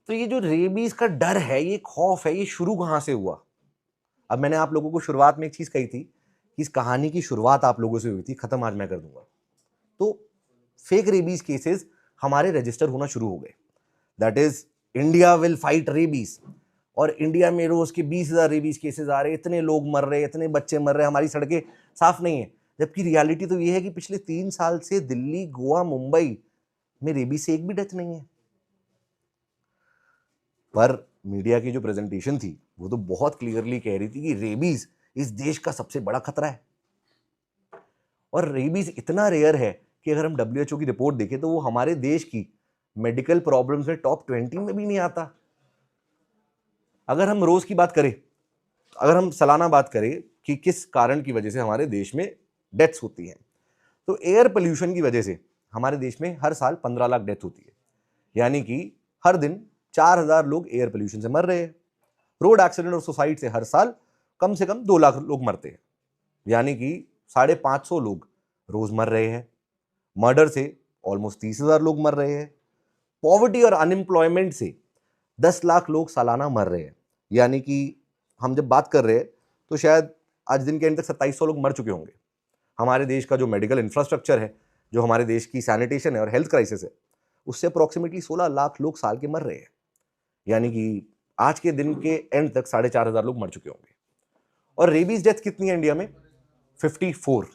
तो ये जो रेबीज का डर है, ये खौफ है, ये शुरू कहां से हुआ? अब मैंने आप लोगों को शुरुआत में एक चीज कही थी कि इस कहानी की शुरुआत आप लोगों से हुई थी, खत्म आज मैं कर दूंगा। तो फेक रेबीज केसेस हमारे रजिस्टर होना शुरू हो गए। That is India will fight rabies. और इंडिया में रोज के 20,000 रेबीज केसेस आ रहे, इतने लोग मर रहे, इतने बच्चे मर रहे, हमारी सड़कें साफ नहीं है। जबकि रियलिटी तो ये है कि पिछले 3 साल से दिल्ली, गोवा, मुंबई में रेबीज से एक भी डेथ नहीं है। पर मीडिया की जो प्रेजेंटेशन थी वो तो बहुत क्लियरली कह रही थी कि रेबीज इस देश का सबसे बड़ा खतरा है। और रेबीज इतना रेयर है कि अगर हम WHO की रिपोर्ट देखें तो वो हमारे देश की मेडिकल प्रॉब्लम्स में टॉप 20 में भी नहीं आता। अगर हम रोज की बात करें, अगर हम सालाना बात करें कि किस कारण की वजह से हमारे देश में डेथ्स होती हैं, तो एयर पोल्यूशन की वजह से हमारे देश में हर साल 15 लाख डेथ होती है। यानी कि हर दिन 4,000 लोग एयर पोल्यूशन से मर रहे हैं। रोड एक्सीडेंट और सुसाइड से हर साल कम से कम 2 लाख लोग मरते हैं, यानी कि 550 लोग रोज मर रहे हैं। मर्डर से ऑलमोस्ट 30,000 लोग मर रहे हैं। पॉवर्टी और अनएम्प्लॉयमेंट से 10 लाख लोग सालाना मर रहे हैं। यानी कि हम जब बात कर रहे हैं तो शायद आज दिन के एंड तक 2700 लोग मर चुके होंगे। हमारे देश का जो मेडिकल इंफ्रास्ट्रक्चर है, जो हमारे देश की सैनिटेशन है और हेल्थ क्राइसिस है, उससे अप्रोक्सीमेटली 16 लाख लोग साल के मर रहे हैं। यानी कि आज के दिन के एंड तक 4,500 लोग मर चुके होंगे। और रेबीज डेथ कितनी है इंडिया में? 54।